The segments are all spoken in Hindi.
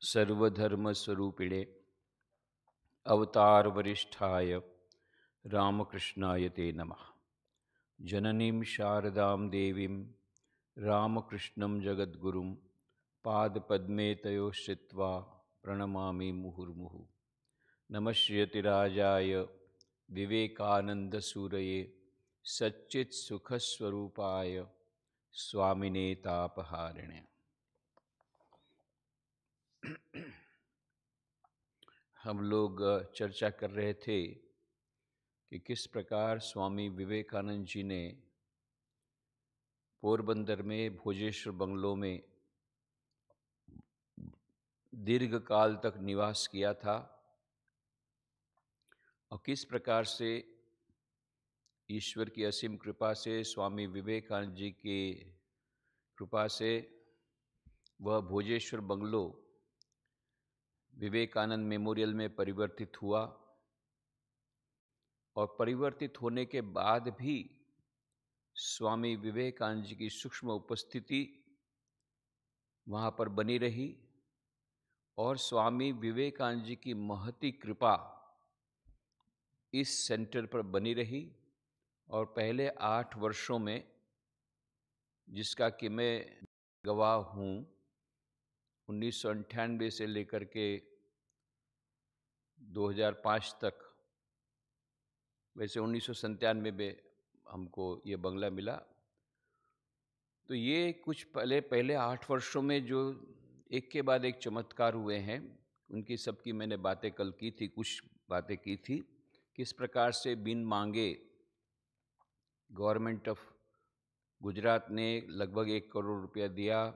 सर्वधर्मस्वरूपिणे अवतार वरिष्ठाय रामकृष्णाय ते नमः। जननीं शारदां देवीं रामकृष्णं जगद्गुरुं पादपद्मे तयोः श्रित्वा प्रणमामि मुहुर्मुहुः। नमश्यतिराजाय विवेकानन्दसूरये सच्चित्सुखस्वरूपाय स्वामिने तापहारिणे। हम लोग चर्चा कर रहे थे कि किस प्रकार स्वामी विवेकानंद जी ने पोरबंदर में भोजेश्वर बंगलों में दीर्घ काल तक निवास किया था और किस प्रकार से ईश्वर की असीम कृपा से, स्वामी विवेकानंद जी की कृपा से वह भोजेश्वर बंगलो विवेकानंद मेमोरियल में परिवर्तित हुआ और परिवर्तित होने के बाद भी स्वामी विवेकानंद जी की सूक्ष्म उपस्थिति वहाँ पर बनी रही और स्वामी विवेकानंद जी की महती कृपा इस सेंटर पर बनी रही। और पहले 8 वर्षों में, जिसका कि मैं गवाह हूँ, 1998 से लेकर के 2005 तक, वैसे 1997 में हमको ये बंगला मिला। तो ये कुछ पहले 8 वर्षों में जो एक के बाद एक चमत्कार हुए हैं, उनकी सबकी मैंने बातें कल की थी, कुछ बातें की थी। किस प्रकार से बिन मांगे गवर्नमेंट ऑफ गुजरात ने लगभग 1 करोड़ रुपया दिया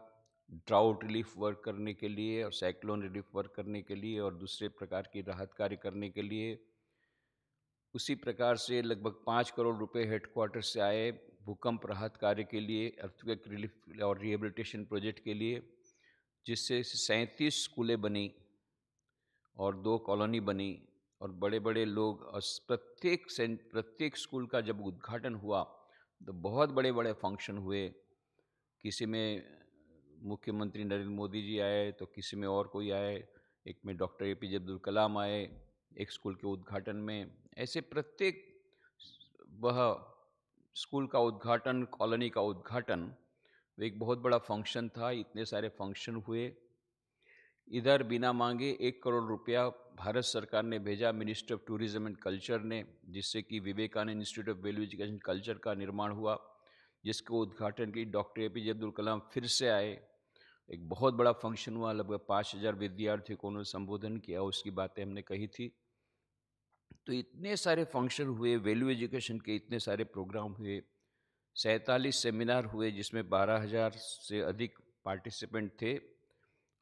ड्राउट रिलीफ वर्क करने के लिए और साइक्लोन रिलीफ वर्क करने के लिए और दूसरे प्रकार की राहत कार्य करने के लिए। उसी प्रकार से लगभग 5 करोड़ रुपए हेडक्वार्टर से आए भूकंप राहत कार्य के लिए, अर्थक्वेक रिलीफ और रिहेबिलिटेशन प्रोजेक्ट के लिए, जिससे 37 स्कूलें बनी और 2 कॉलोनी बनी और बड़े बड़े लोग। और प्रत्येक स्कूल का जब उद्घाटन हुआ तो बहुत बड़े बड़े फंक्शन हुए। किसी में मुख्यमंत्री नरेंद्र मोदी जी आए, तो किसी में और कोई आए, एक में डॉक्टर APJ अब्दुल कलाम आए एक स्कूल के उद्घाटन में। ऐसे प्रत्येक वह स्कूल का उद्घाटन, कॉलोनी का उद्घाटन, एक बहुत बड़ा फंक्शन था। इतने सारे फंक्शन हुए। इधर बिना मांगे 1 करोड़ रुपया भारत सरकार ने भेजा, ministry of tourism and culture ने, जिससे कि Vivekananda institute of value education culture का निर्माण हुआ, जिसको उद्घाटन की डॉक्टर APJ अब्दुल कलाम फिर से आए। एक बहुत बड़ा फंक्शन हुआ, लगभग 5000 विद्यार्थियों को उन्होंने संबोधन किया, उसकी बातें हमने कही थी। तो इतने सारे फंक्शन हुए, वैल्यू एजुकेशन के इतने सारे प्रोग्राम हुए, 47 सेमिनार हुए जिसमें 12,000 से अधिक पार्टिसिपेंट थे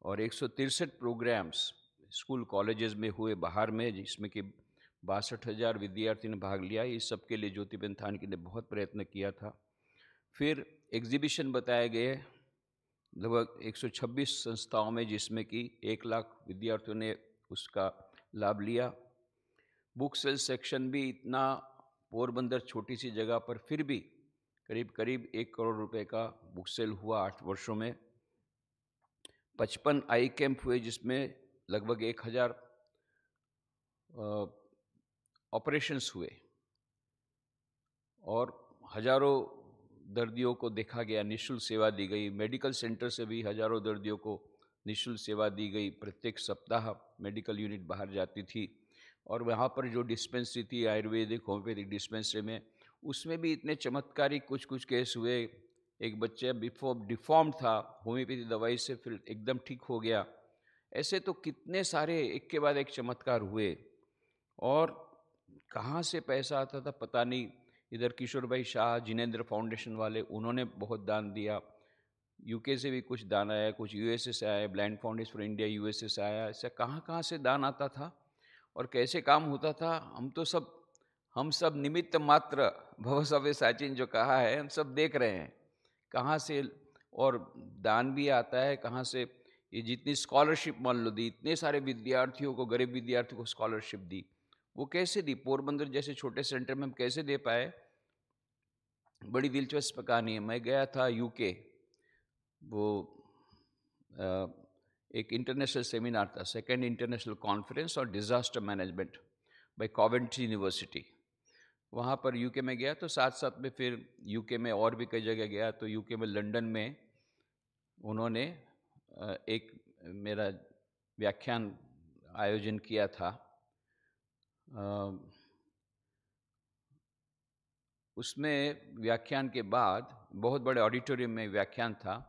और 163 प्रोग्राम्स स्कूल कॉलेजेस में हुए बाहर में, जिसमें कि 62,000 विद्यार्थी ने भाग लिया। इस सब के लिए ज्योतिबेन थानकी ने बहुत प्रयत्न किया था। फिर एग्जीबिशन बताए गए लगभग 126 संस्थाओं में, जिसमें कि 1 लाख विद्यार्थियों ने उसका लाभ लिया। बुक सेल सेक्शन भी इतना, पोरबंदर छोटी सी जगह पर फिर भी करीब 1 करोड़ रुपए का बुक सेल हुआ 8 वर्षों में। 55 आई कैंप हुए, जिसमें लगभग 1000 ऑपरेशंस हुए और हजारों दर्दियों को देखा गया, निःशुल्क सेवा दी गई। मेडिकल सेंटर से भी हजारों दर्दियों को निःशुल्क सेवा दी गई। प्रत्येक सप्ताह मेडिकल यूनिट बाहर जाती थी और वहाँ पर जो डिस्पेंसरी थी आयुर्वेदिक होम्योपैथिक डिस्पेंसरी में, उसमें भी इतने चमत्कारी कुछ केस हुए। एक बच्चा डिफॉर्म्ड था, होम्योपैथी दवाई से फिर एकदम ठीक हो गया। ऐसे तो कितने सारे एक के बाद एक चमत्कार हुए। और कहाँ से पैसा आता था पता नहीं। इधर किशोर भाई शाह, जिनेंद्र फाउंडेशन वाले, उन्होंने बहुत दान दिया। UK से भी कुछ दान आया, कुछ USA से आया, blind foundation for India USA से आया। ऐसा कहाँ से दान आता था और कैसे काम होता था, हम सब निमित्त मात्र, भव सव्य साचिन जो कहा है, हम सब देख रहे हैं कहाँ से। और दान भी आता है कहाँ से। ये जितनी स्कॉलरशिप मान लो दी, इतने सारे विद्यार्थियों को, गरीब विद्यार्थियों को स्कॉलरशिप दी, वो कैसे दी? पोरबंदर जैसे छोटे सेंटर में हम कैसे दे पाए? बड़ी दिलचस्प कहानी है। मैं गया था UK, वो एक इंटरनेशनल सेमिनार था, सेकेंड इंटरनेशनल कॉन्फ्रेंस और disaster management by Coventry university. वहाँ पर यूके में गया, तो साथ साथ में फिर यूके में और भी कई जगह गया। तो यूके में लंदन में उन्होंने एक मेरा व्याख्यान आयोजन किया था। उसमें व्याख्यान के बाद, बहुत बड़े ऑडिटोरियम में व्याख्यान था,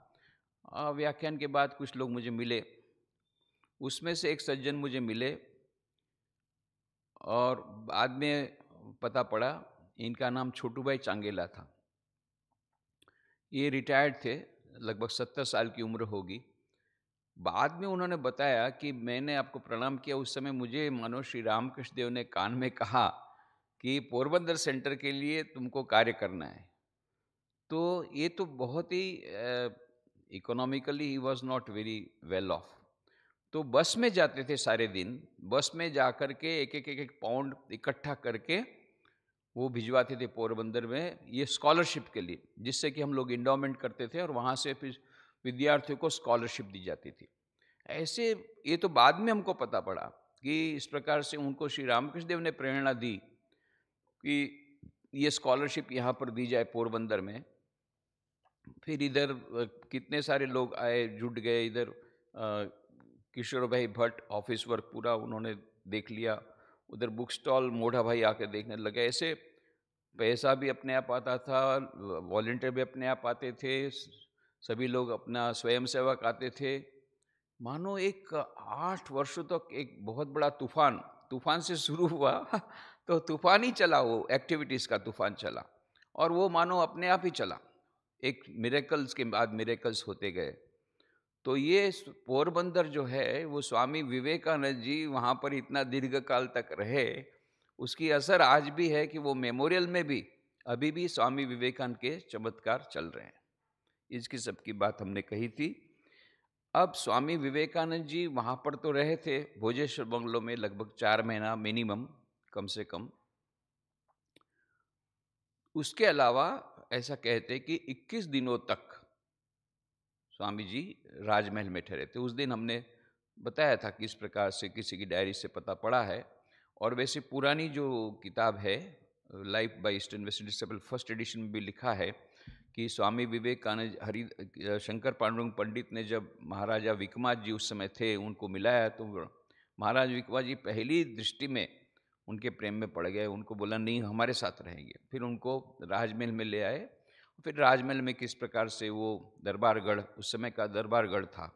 व्याख्यान के बाद कुछ लोग मुझे मिले। उसमें से एक सज्जन मुझे मिले और बाद में पता पड़ा इनका नाम छोटू भाई चांगेला था। ये रिटायर्ड थे, लगभग 70 साल की उम्र होगी। बाद में उन्होंने बताया कि मैंने आपको प्रणाम किया, उस समय मुझे मानो श्री रामकृष्ण देव ने कान में कहा कि पोरबंदर सेंटर के लिए तुमको कार्य करना है। तो ये तो बहुत ही इकोनॉमिकली ही was not very well off. तो बस में जाते थे सारे दिन, बस में जा कर के एक पाउंड इकट्ठा करके वो भिजवाते थे पोरबंदर में, ये स्कॉलरशिप के लिए, जिससे कि हम लोग इंडोमेंट करते थे और वहाँ से फिर विद्यार्थियों को स्कॉलरशिप दी जाती थी। ऐसे ये तो बाद में हमको पता पड़ा कि इस प्रकार से उनको श्री रामकृष्ण देव ने प्रेरणा दी कि ये स्कॉलरशिप यहाँ पर दी जाए पोरबंदर में। फिर इधर कितने सारे लोग आए, जुट गए। इधर किशोर भाई भट्ट ऑफिस वर्क पूरा उन्होंने देख लिया, उधर बुक स्टॉल मोढ़ा भाई आके देखने लगे। ऐसे पैसा भी अपने आप आता था, वॉलंटियर भी अपने आप आते थे, सभी लोग अपना स्वयं सेवक आते थे। मानो एक 8 वर्षों तक एक बहुत बड़ा तूफान से शुरू हुआ तो तूफान ही चला, वो एक्टिविटीज़ का तूफान चला, और वो मानो अपने आप ही चला। एक मिरेकल्स के बाद मिरेकल्स होते गए। तो ये पोरबंदर जो है, वो स्वामी विवेकानंद जी वहाँ पर इतना दीर्घ काल तक रहे, उसकी असर आज भी है कि वो मेमोरियल में भी अभी भी स्वामी विवेकानंद के चमत्कार चल रहे हैं। इसकी सबकी बात हमने कही थी। अब स्वामी विवेकानंद जी वहाँ पर तो रहे थे भोजेश्वर बंगलो में लगभग 4 महीना मिनिमम, कम से कम। उसके अलावा ऐसा कहते कि 21 दिनों तक स्वामी जी राजमहल में ठहरे थे। उस दिन हमने बताया था किस प्रकार से किसी की डायरी से पता पड़ा है। और वैसे पुरानी जो किताब है life by eastern western disciple, first edition में भी लिखा है कि स्वामी विवेकानंद शंकर पांडुरंग पंडित ने जब महाराजा विक्रमादित्य जी उस समय थे उनको मिलाया, तो महाराज विक्रमादित्य जी पहली दृष्टि में उनके प्रेम में पड़ गए। उनको बोला नहीं, हमारे साथ रहेंगे। फिर उनको राजमहल में ले आए। फिर राजमहल में किस प्रकार से वो दरबारगढ़, उस समय का दरबारगढ़ था,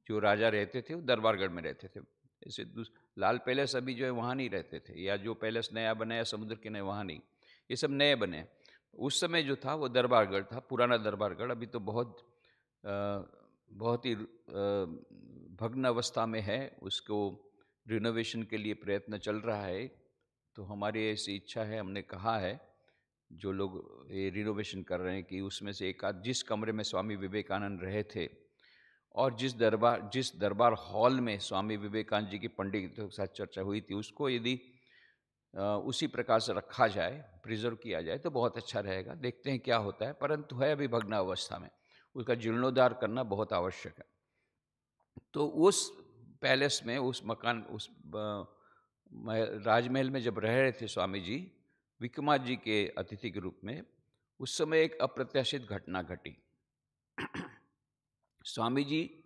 जो राजा रहते थे वो दरबारगढ़ में रहते थे। ऐसे लाल पैलेस अभी जो है वहाँ नहीं रहते थे, या जो पैलेस नया बनाया समुद्र के नए वहाँ नहीं, ये सब नए बने। उस समय जो था वो दरबारगढ़ था, पुराना दरबारगढ़। अभी तो बहुत ही भग्न अवस्था में है, उसको रिनोवेशन के लिए प्रयत्न चल रहा है। तो हमारी ऐसी इच्छा है, हमने कहा है जो लोग ये रिनोवेशन कर रहे हैं कि उसमें से एक आध, जिस कमरे में स्वामी विवेकानंद रहे थे और जिस दरबार हॉल में स्वामी विवेकानंद जी की पंडितों के साथ चर्चा हुई थी, उसको यदि उसी प्रकार से रखा जाए, प्रिजर्व किया जाए तो बहुत अच्छा रहेगा। देखते हैं क्या होता है, परंतु है अभी भग्न अवस्था में, उसका जीर्णोद्धार करना बहुत आवश्यक है। तो उस पैलेस में, उस मकान, उस राजमहल में जब रह रहे थे स्वामी जी विक्रमादित्य जी के अतिथि के रूप में, उस समय एक अप्रत्याशित घटना घटी। स्वामी जी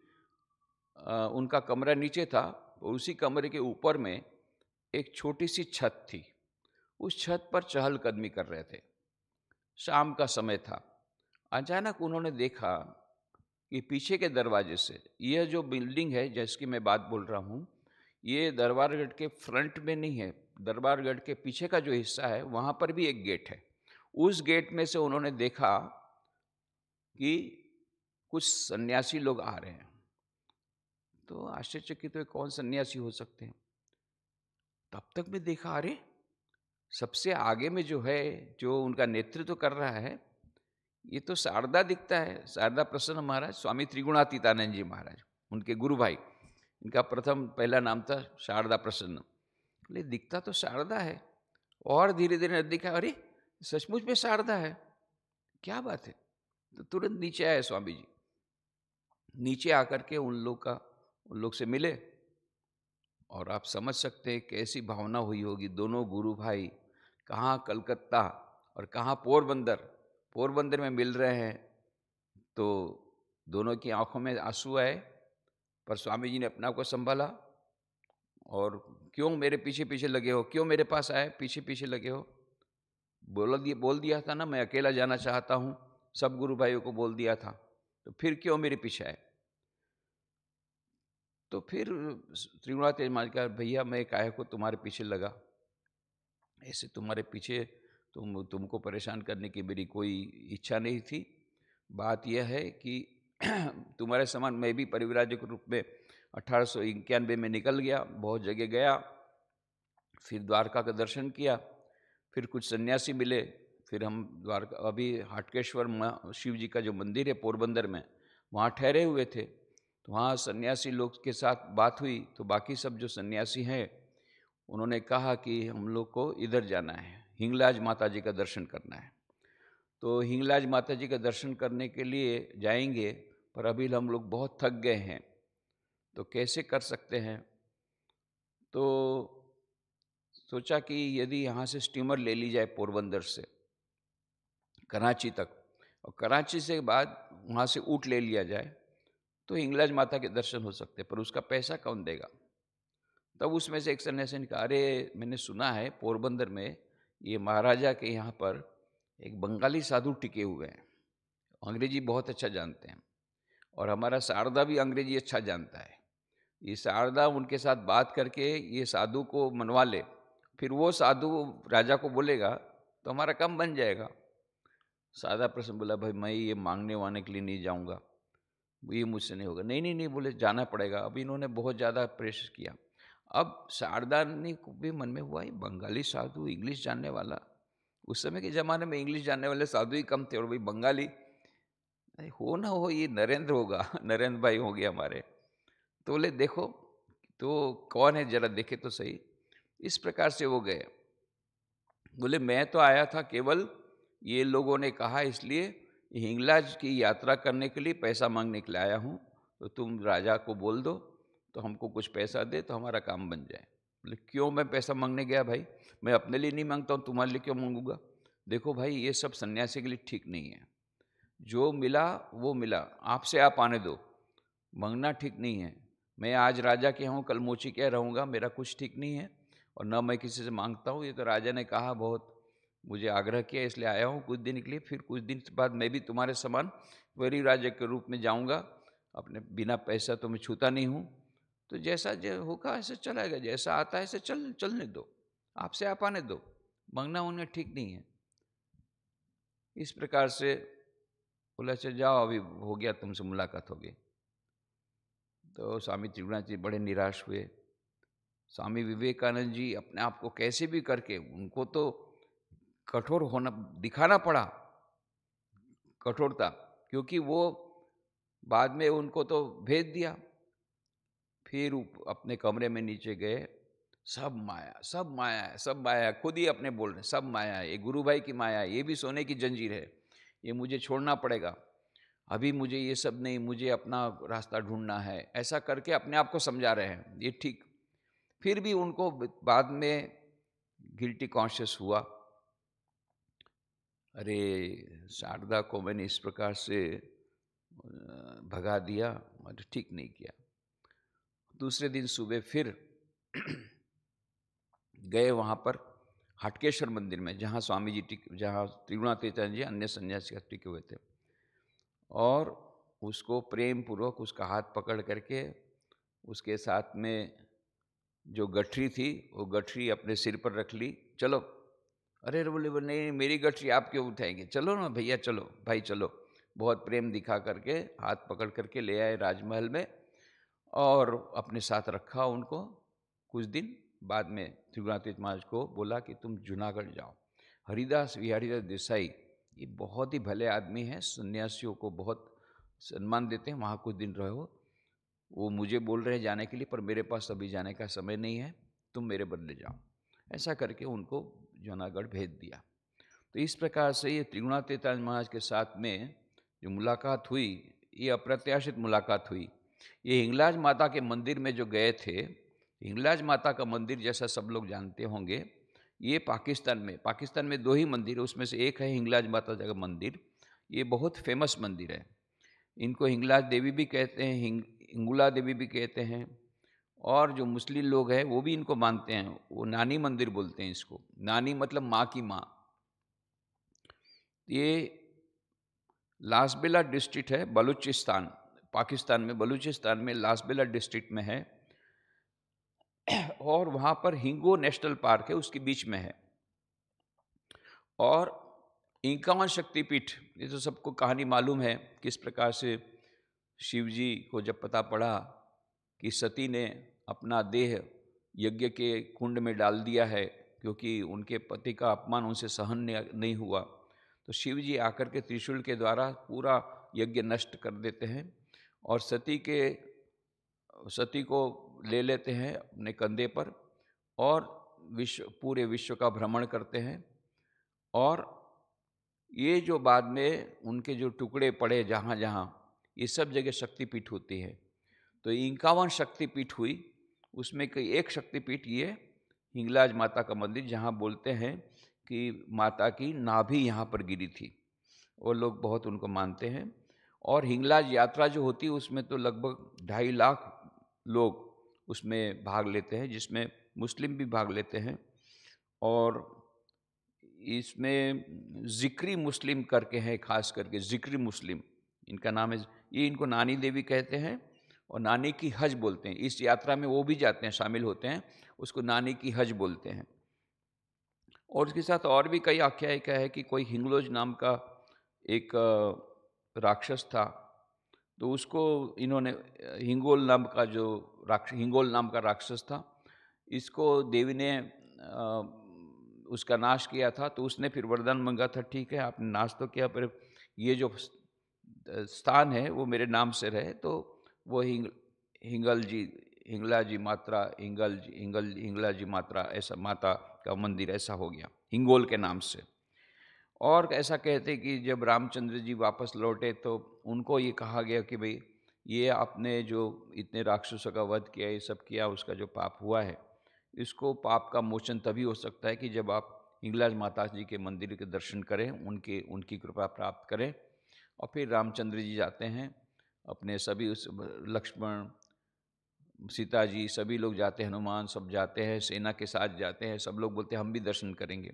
उनका कमरा नीचे था और उसी कमरे के ऊपर में एक छोटी सी छत थी। उस छत पर चहलकदमी कर रहे थे, शाम का समय था। अचानक उन्होंने देखा कि पीछे के दरवाजे से, यह जो बिल्डिंग है जिसकी मैं बात बोल रहा हूँ, ये दरबारगढ़ के फ्रंट में नहीं है, दरबारगढ़ के पीछे का जो हिस्सा है वहाँ पर भी एक गेट है। उस गेट में से उन्होंने देखा कि कुछ सन्यासी लोग आ रहे हैं। तो आश्चर्यचकित हुए, कौन सन्यासी हो सकते हैं। तब तक मैं देखा, अरे सबसे आगे में जो है, जो उनका नेतृत्व कर रहा है, ये तो शारदा दिखता है, शारदा प्रसन्न महाराज, स्वामी त्रिगुणातीतानंद जी महाराज, उनके गुरु भाई। इनका पहला नाम था शारदा प्रसन्न। लेकिन दिखता तो शारदा है। और धीरे धीरे दिखा, अरे सचमुच में शारदा है, क्या बात है। तो तुरंत नीचे आए स्वामी जी। नीचे आकर के उन लोग का उन लोग से मिले और आप समझ सकते हैं कैसी भावना हुई होगी। दोनों गुरु भाई कहाँ कलकत्ता और कहाँ पोरबंदर, पोरबंदर में मिल रहे हैं। तो दोनों की आंखों में आंसू आए, पर स्वामी जी ने अपने आप को संभाला और क्यों मेरे पीछे पीछे लगे हो, क्यों मेरे पास आए पीछे पीछे लगे हो। बोल दिया था ना मैं अकेला जाना चाहता हूँ, सब गुरु भाइयों को बोल दिया था, तो फिर क्यों मेरे पीछे आए। तो फिर त्रिगुणातीत महाराज कहा, भैया मैं काहे को तुम्हारे पीछे लगा, ऐसे तुम्हारे पीछे तुमको परेशान करने की मेरी कोई इच्छा नहीं थी। बात यह है कि तुम्हारे समान मैं भी परिव्राजक के रूप में 1891 में निकल गया, बहुत जगह गया, फिर द्वारका का दर्शन किया, फिर कुछ सन्यासी मिले, फिर हम द्वारका, अभी हाटकेश्वर शिव जी का जो मंदिर है पोरबंदर में, वहाँ ठहरे हुए थे। तो वहाँ सन्यासी लोग के साथ बात हुई, तो बाकी सब जो सन्यासी हैं उन्होंने कहा कि हम लोग को इधर जाना है, हिंगलाज माता जी का दर्शन करना है। तो हिंगलाज माता जी का दर्शन करने के लिए जाएंगे, पर अभी हम लोग बहुत थक गए हैं, तो कैसे कर सकते हैं। तो सोचा कि यदि यहाँ से स्टीमर ले ली जाए पोरबंदर से कराची तक, और कराची से बाद वहाँ से ऊँट ले लिया जाए, तो हिंगलाज माता के दर्शन हो सकते, पर उसका पैसा कौन देगा। तब उसमें से एक सन्यासी ने कहा, अरे मैंने सुना है पोरबंदर में ये महाराजा के यहाँ पर एक बंगाली साधु टिके हुए हैं, अंग्रेजी बहुत अच्छा जानते हैं, और हमारा शारदा भी अंग्रेजी अच्छा जानता है। ये शारदा उनके साथ बात करके ये साधु को मनवा ले, फिर वो साधु राजा को बोलेगा तो हमारा काम बन जाएगा। सादा प्रश्न बोला, भाई मैं ये मांगने वाने के लिए नहीं जाऊंगा, ये मुझसे नहीं होगा। नहीं नहीं नहीं बोले, जाना पड़ेगा। अब इन्होंने बहुत ज़्यादा प्रेशर किया। अब शारदा ने को भी मन में हुआ, ये बंगाली साधु इंग्लिश जानने वाला, उस समय के ज़माने में इंग्लिश जानने वाले साधु ही कम थे, और भाई बंगाली हो ना हो ये नरेंद्र होगा नरेंद्र भाई होंगे हमारे। तो बोले देखो तो कौन है जरा देखे तो सही। इस प्रकार से वो गए। बोले मैं तो आया था केवल ये लोगों ने कहा इसलिए हिंगलाज की यात्रा करने के लिए पैसा मांगने के लिए आया हूँ, तो तुम राजा को बोल दो तो हमको कुछ पैसा दे तो हमारा काम बन जाए। बोले क्यों मैं पैसा मांगने गया भाई, मैं अपने लिए नहीं मांगता हूँ, तुम्हारे लिए क्यों मांगूंगा। देखो भाई ये सब सन्यासी के लिए ठीक नहीं है, जो मिला वो मिला, आपसे आप आने दो, मांगना ठीक नहीं है। मैं आज राजा के हूँ, कल मोची क्या रहूँगा, मेरा कुछ ठीक नहीं है, और न मैं किसी से मांगता हूँ। ये तो राजा ने कहा, बहुत मुझे आग्रह किया इसलिए आया हूँ कुछ दिन के लिए, फिर कुछ दिन बाद मैं भी तुम्हारे समान वरी राजा के रूप में जाऊँगा, अपने बिना पैसा तो मैं छूता नहीं हूँ। तो जैसा जो होगा ऐसे चलाएगा, जैसा आता है ऐसे चलने दो, आपसे आप आने दो, मांगना उन्हें ठीक नहीं है। इस प्रकार से बोला, अच्छा जाओ अभी हो गया, तुमसे मुलाकात हो गई। तो स्वामी त्रिगुणातीत जी बड़े निराश हुए। स्वामी विवेकानंद जी अपने आप को कैसे भी करके, उनको तो कठोर होना दिखाना पड़ा, कठोरता, क्योंकि वो बाद में उनको तो भेज दिया। फिर अपने कमरे में नीचे गए, सब माया, सब माया है, सब माया है, खुद ही अपने बोल रहे सब माया है, ये गुरु भाई की माया है, ये भी सोने की जंजीर है, ये मुझे छोड़ना पड़ेगा, अभी मुझे ये सब नहीं, मुझे अपना रास्ता ढूंढना है, ऐसा करके अपने आप को समझा रहे हैं ये ठीक। फिर भी उनको बाद में गिल्टी कॉन्शियस हुआ, अरे शारदा को मैंने इस प्रकार से भगा दिया और ठीक नहीं किया। दूसरे दिन सुबह फिर गए वहाँ पर हाटकेश्वर मंदिर में, जहाँ स्वामी जी जहाँ त्रिगुणातीत जी अन्य सन्यासी टिके हुए थे, और उसको प्रेम पूर्वक उसका हाथ पकड़ करके उसके साथ में जो गठरी थी वो गठरी अपने सिर पर रख ली, चलो। अरे बोले नहीं मेरी गठरी आप क्यों उठाएंगे, चलो ना भैया चलो, भाई चलो। बहुत प्रेम दिखा करके हाथ पकड़ करके ले आए राजमहल में, और अपने साथ रखा उनको। कुछ दिन बाद में त्रिगुणातीत महाराज को बोला कि तुम जूनागढ़ जाओ। हरिदास विहारीदास देसाई ये बहुत ही भले आदमी हैं, सन्यासियों को बहुत सम्मान देते हैं, वहाँ कुछ दिन रहो। वो मुझे बोल रहे हैं जाने के लिए, पर मेरे पास अभी जाने का समय नहीं है, तुम मेरे बदले जाओ। ऐसा करके उनको जूनागढ़ भेज दिया। तो इस प्रकार से ये त्रिगुणातीत महाराज के साथ में जो मुलाकात हुई, ये अप्रत्याशित मुलाकात हुई। ये हिंगलाज माता के मंदिर में जो गए थे, हिंगलाज माता का मंदिर जैसा सब लोग जानते होंगे, ये पाकिस्तान में 2 ही मंदिर है, उसमें से एक है हिंगलाज माता का मंदिर। ये बहुत फेमस मंदिर है। इनको हिंगलाज देवी भी कहते हैं, हिंगुला देवी भी कहते हैं, और जो मुस्लिम लोग हैं वो भी इनको मानते हैं। वो नानी मंदिर बोलते हैं इसको। नानी मतलब माँ की माँ। ये लासबेला डिस्ट्रिक्ट है, बलूचिस्तान, पाकिस्तान में बलूचिस्तान में लासबेला डिस्ट्रिक्ट में है। और वहाँ पर हिंगो नेशनल पार्क है, उसके बीच में है। और इंकावन शक्तिपीठ, ये तो सबको कहानी मालूम है, किस प्रकार से शिव जी को जब पता पड़ा कि सती ने अपना देह यज्ञ के कुंड में डाल दिया है, क्योंकि उनके पति का अपमान उनसे सहन नहीं हुआ, तो शिव जी आकर के त्रिशूल के द्वारा पूरा यज्ञ नष्ट कर देते हैं और सती को ले लेते हैं अपने कंधे पर और पूरे विश्व का भ्रमण करते हैं। और ये जो बाद में उनके जो टुकड़े पड़े जहाँ जहाँ, ये सब जगह शक्तिपीठ होती है। तो 51 शक्तिपीठ हुई, उसमें कई एक शक्तिपीठ ये हिंगलाज माता का मंदिर, जहाँ बोलते हैं कि माता की नाभि यहाँ पर गिरी थी। वो लोग बहुत उनको मानते हैं। और हिंगलाज यात्रा जो होती है उसमें तो लगभग 2.5 लाख लोग उसमें भाग लेते हैं, जिसमें मुस्लिम भी भाग लेते हैं। और इसमें ज़िक्री मुस्लिम करके हैं, खास करके ज़िक्री मुस्लिम इनका नाम है। ये इनको नानी देवी कहते हैं और नानी की हज बोलते हैं। इस यात्रा में वो भी जाते हैं, शामिल होते हैं, उसको नानी की हज बोलते हैं। और उसके साथ और भी कई आख्यायिका है कि कोई हिंगलोज नाम का एक राक्षस था, तो उसको इन्होंने हिंगोल नाम का राक्षस था, इसको देवी ने उसका नाश किया था। तो उसने फिर वरदान मांगा था, ठीक है आपने नाश तो किया, पर ये जो स्थान है वो मेरे नाम से रहे। तो वो हिंगलाजी मात्रा ऐसा माता का मंदिर ऐसा हो गया हिंगोल के नाम से। और ऐसा कहते कि जब रामचंद्र जी वापस लौटे तो उनको ये कहा गया कि भाई ये आपने जो इतने राक्षसों का वध किया, ये सब किया, उसका जो पाप हुआ है, इसको पाप का मोचन तभी हो सकता है कि जब आप हिंगलाज माता जी के मंदिर के दर्शन करें, उनकी कृपा प्राप्त करें। और फिर रामचंद्र जी जाते हैं, अपने सभी लक्ष्मण, सीता जी, सभी लोग जाते हैं, हनुमान सब जाते हैं, सेना के साथ जाते हैं, सब लोग बोलते हैं हम भी दर्शन करेंगे।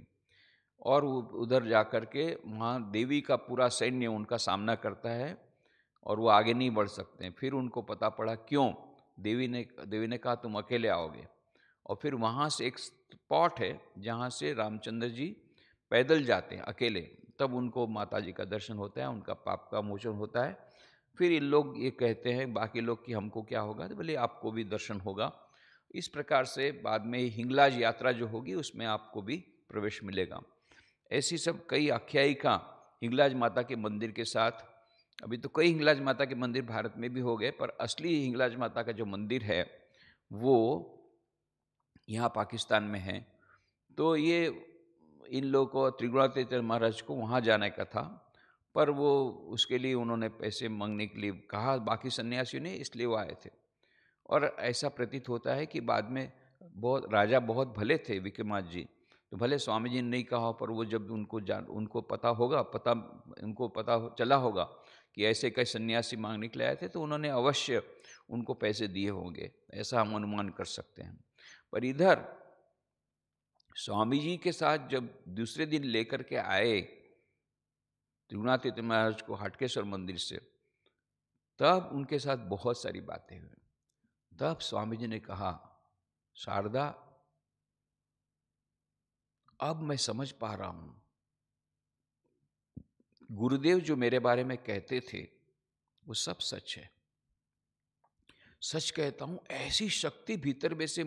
और उधर जाकर के वहाँ देवी का पूरा सैन्य उनका सामना करता है और वो आगे नहीं बढ़ सकते हैं। फिर उनको पता पड़ा क्यों, देवी ने कहा तुम अकेले आओगे। और फिर वहाँ से एक स्पॉट है जहाँ से रामचंद्र जी पैदल जाते हैं अकेले, तब उनको माता जी का दर्शन होता है, उनका पाप का मोचन होता है। फिर इन लोग ये कहते हैं बाकी लोग कि हमको क्या होगा, तो बोले आपको भी दर्शन होगा। इस प्रकार से बाद में हिंगलाज यात्रा जो होगी उसमें आपको भी प्रवेश मिलेगा। ऐसी सब कई आख्यायिका हिंगलाज माता के मंदिर के साथ। अभी तो कई हिंगलाज माता के मंदिर भारत में भी हो गए, पर असली हिंगलाज माता का जो मंदिर है वो यहाँ पाकिस्तान में है। तो ये इन लोगों को, त्रिगुणातीर्थ महाराज को वहाँ जाने का था, पर वो उसके लिए उन्होंने पैसे मांगने के लिए कहा बाकी सन्यासियों ने, इसलिए वो आए थे। और ऐसा प्रतीत होता है कि बाद में राजा बहुत भले थे विक्रमादित्य जी, तो भले स्वामी जी ने नहीं कहा, पर वो जब उनको पता चला होगा कि ऐसे कई सन्यासी मांगने के लिए आए थे, तो उन्होंने अवश्य उनको पैसे दिए होंगे, ऐसा हम अनुमान कर सकते हैं। पर इधर स्वामी जी के साथ जब दूसरे दिन लेकर के आए त्रिगुणातीर्थ महाराज को हटकेश्वर मंदिर से, तब उनके साथ बहुत सारी बातें हुई। तब स्वामी जी ने कहा, शारदा अब मैं समझ पा रहा हूं, गुरुदेव जो मेरे बारे में कहते थे वो सब सच है। सच कहता हूं, ऐसी शक्ति भीतर में से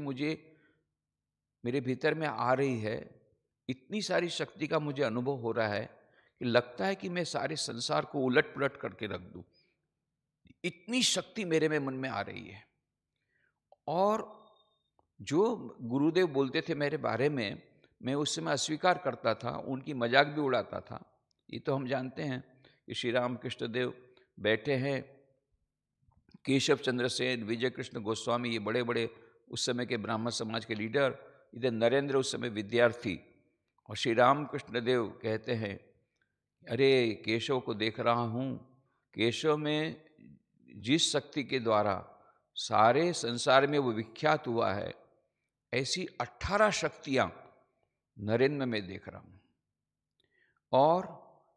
मेरे भीतर में आ रही है, इतनी सारी शक्ति का मुझे अनुभव हो रहा है कि लगता है कि मैं सारे संसार को उलट पुलट करके रख दूं। इतनी शक्ति मेरे में मन में आ रही है। और जो गुरुदेव बोलते थे मेरे बारे में, मैं उस समय अस्वीकार करता था, उनकी मजाक भी उड़ाता था। ये तो हम जानते हैं कि श्री राम कृष्ण देव बैठे हैं केशव चंद्र सेन, विजय कृष्ण गोस्वामी, ये बड़े बड़े उस समय के ब्राह्मण समाज के लीडर। इधर नरेंद्र उस समय विद्यार्थी। और श्री रामकृष्ण देव कहते हैं, अरे केशव को देख रहा हूँ, केशव में जिस शक्ति के द्वारा सारे संसार में वो विख्यात हुआ है, ऐसी 18 शक्तियाँ नरेंद्र में देख रहा हूँ। और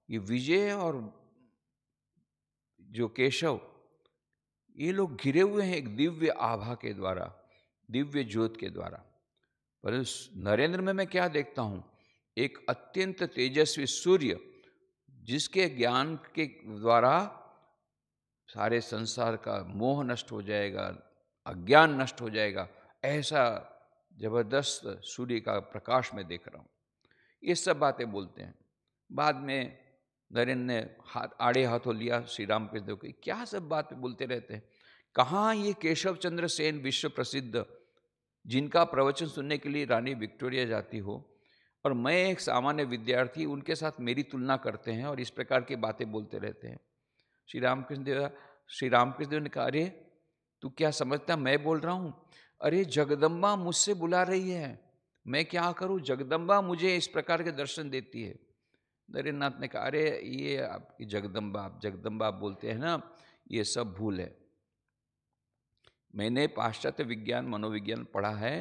ये विजय और जो केशव, ये लोग घिरे हुए हैं एक दिव्य आभा के द्वारा, दिव्य ज्योत के द्वारा। पर उस नरेंद्र में मैं क्या देखता हूँ? एक अत्यंत तेजस्वी सूर्य, जिसके ज्ञान के द्वारा सारे संसार का मोह नष्ट हो जाएगा, अज्ञान नष्ट हो जाएगा, ऐसा जबरदस्त सूर्य का प्रकाश में देख रहा हूँ। ये सब बातें बोलते हैं। बाद में नरेंद्र ने आड़े हाथों लिया श्री रामकृष्ण देव को, क्या सब बातें बोलते रहते हैं? कहाँ ये केशव चंद्र सेन विश्व प्रसिद्ध, जिनका प्रवचन सुनने के लिए रानी विक्टोरिया जाती हो, और मैं एक सामान्य विद्यार्थी, उनके साथ मेरी तुलना करते हैं और इस प्रकार की बातें बोलते रहते हैं। श्री रामकृष्ण देव ने कहा, अरे तू क्या समझता मैं बोल रहा हूँ? अरे जगदम्बा मुझसे बुला रही है, मैं क्या करूँ? जगदम्बा मुझे इस प्रकार के दर्शन देती है। नरेंद्र नाथ ने कहा, अरे ये आपकी जगदम्बा, आप जगदम्बा बोलते हैं ना, ये सब भूल है। मैंने पाश्चात्य विज्ञान मनोविज्ञान पढ़ा है।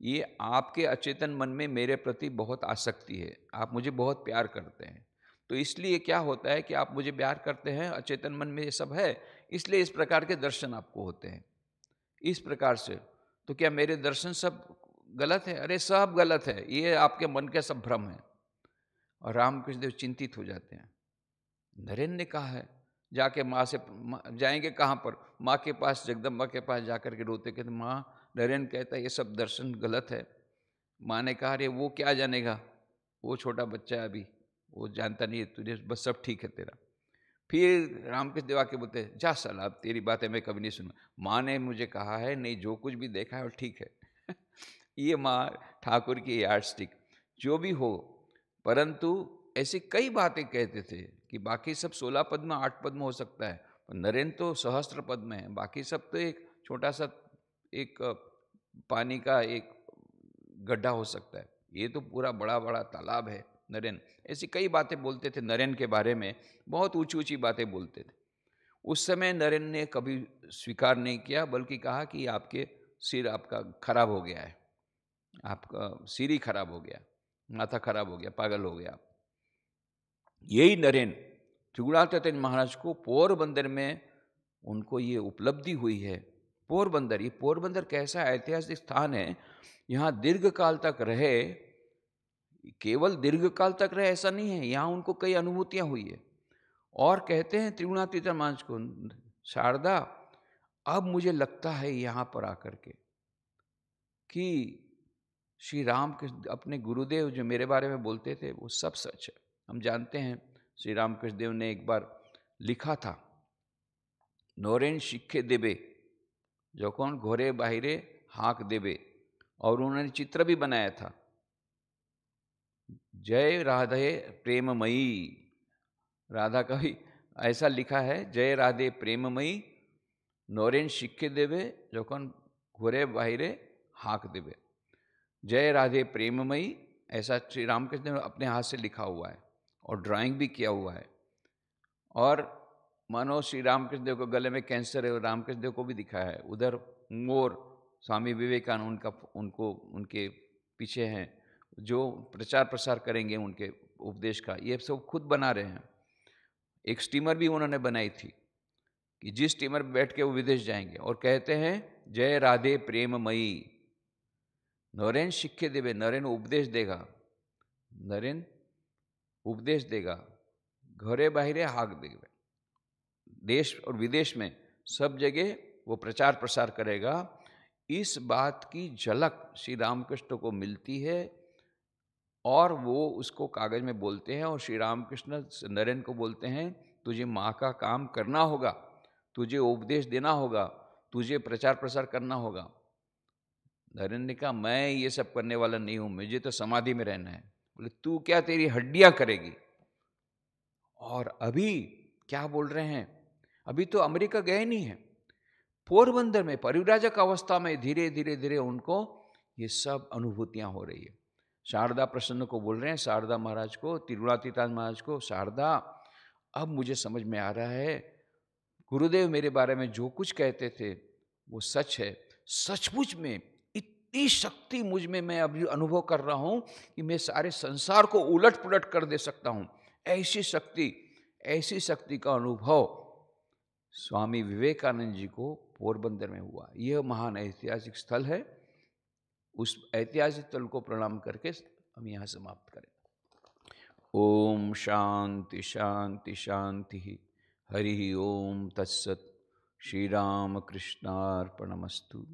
ये आपके अचेतन मन में मेरे प्रति बहुत आसक्ति है, आप मुझे बहुत प्यार करते हैं, तो इसलिए क्या होता है कि आप मुझे प्यार करते हैं, अचेतन मन में ये सब है, इसलिए इस प्रकार के दर्शन आपको होते हैं इस प्रकार से। तो क्या मेरे दर्शन सब गलत है? अरे सब गलत है, ये आपके मन के सब भ्रम है। और रामकृष्ण देव चिंतित हो जाते हैं। नरेंद्र ने कहा है, जाके माँ से जाएंगे कहाँ पर? माँ के पास, जगदम्बा के पास जाकर के रोते कहते, माँ, नरेंद्र कहता है ये सब दर्शन गलत है। माँ ने कहा, अरे वो क्या जानेगा, वो छोटा बच्चा है अभी, वो जानता नहीं है, तुझे बस सब ठीक है तेरा। फिर रामकृष्ण देव आके बोलते, जा साला, अब तेरी बातें मैं कभी नहीं सुना, माँ ने मुझे कहा है, नहीं जो कुछ भी देखा है वो ठीक है। ये माँ ठाकुर की यार्डस्टिक, जो भी हो, परंतु ऐसी कई बातें कहते थे कि बाकी सब 16 पद में 8 पद में हो सकता है, नरेंद्र तो सहस्त्र पद में है, बाकी सब तो एक छोटा सा एक पानी का एक गड्ढा हो सकता है, ये तो पूरा बड़ा बड़ा तालाब है नरेंद्र। ऐसी कई बातें बोलते थे नरेंद्र के बारे में, बहुत ऊंची ऊंची बातें बोलते थे। उस समय नरेंद्र ने कभी स्वीकार नहीं किया, बल्कि कहा कि आपके सिर आपका खराब हो गया है, आपका सिर ही खराब हो गया, माथा खराब हो गया, पागल हो गया आप। यही नरेंद्र त्रिगुणातीतानंद महाराज को पोरबंदर में उनको ये उपलब्धि हुई है। पोरबंदर, ये पोरबंदर कैसा ऐतिहासिक स्थान है, यहाँ दीर्घ काल तक रहे, केवल दीर्घ काल तक रहे ऐसा नहीं है, यहाँ उनको कई अनुभूतियां हुई है। और कहते हैं त्रिगुणातीतानंद महाराज को, शारदा अब मुझे लगता है यहाँ पर आकर के कि श्री राम कृष्ण अपने गुरुदेव जो मेरे बारे में बोलते थे वो सब सच है। हम जानते हैं श्री रामकृष्ण देव ने एक बार लिखा था, नोरेन शिखे देबे जो कौन घोरे बाहिरे हाक देबे, और उन्होंने चित्र भी बनाया था, जय राधे प्रेममयी, राधा का भी ऐसा लिखा है, जय राधे प्रेममयी नोरेन शिखे देवे जो कौन घोरे बाहिरे हाक देवे। जय राधे प्रेममयी, ऐसा श्री रामकृष्ण ने अपने हाथ से लिखा हुआ है और ड्राइंग भी किया हुआ है। और मानो श्री रामकृष्ण देव को गले में कैंसर है, रामकृष्ण देव को भी दिखाया है। उधर मोर स्वामी विवेकानंद उनका उनको उनके पीछे हैं, जो प्रचार प्रसार करेंगे उनके उपदेश का, ये सब खुद बना रहे हैं। एक स्टीमर भी उन्होंने बनाई थी कि जिस स्टीमर में बैठ के वो विदेश जाएंगे, और कहते हैं जय राधे प्रेममयी नरेन शिक्षे देवे, नरेन उपदेश देगा, नरेन उपदेश देगा, घरे बाहरे हाक देगा, देश और विदेश में सब जगह वो प्रचार प्रसार करेगा। इस बात की झलक श्री रामकृष्ण को मिलती है और वो उसको कागज में बोलते हैं, और श्री रामकृष्ण नरेन को बोलते हैं, तुझे माँ का काम करना होगा, तुझे उपदेश देना होगा, तुझे प्रचार प्रसार करना होगा। नरेन ने कहा, मैं ये सब करने वाला नहीं हूँ, मुझे तो समाधि में रहना है। बोले, तू क्या, तेरी हड्डियाँ करेगी। और अभी क्या बोल रहे हैं, अभी तो अमेरिका गए नहीं है, पोरबंदर में परिव्राजक अवस्था में धीरे धीरे धीरे उनको ये सब अनुभूतियां हो रही है। शारदा प्रसन्न को बोल रहे हैं, शारदा महाराज को, तिरुणातीतान महाराज को, शारदा अब मुझे समझ में आ रहा है, गुरुदेव मेरे बारे में जो कुछ कहते थे वो सच है। सचमुच में इतनी शक्ति मुझ में मैं अभी अनुभव कर रहा हूं कि मैं सारे संसार को उलट पुलट कर दे सकता हूं। ऐसी शक्ति का अनुभव स्वामी विवेकानंद जी को पोरबंदर में हुआ। यह महान ऐतिहासिक स्थल है। उस ऐतिहासिक स्थल को प्रणाम करके हम यहाँ समाप्त करें। ओम शांति शांति शांति। हरि ओम तत्सत। श्री राम कृष्णार्पणमस्तु।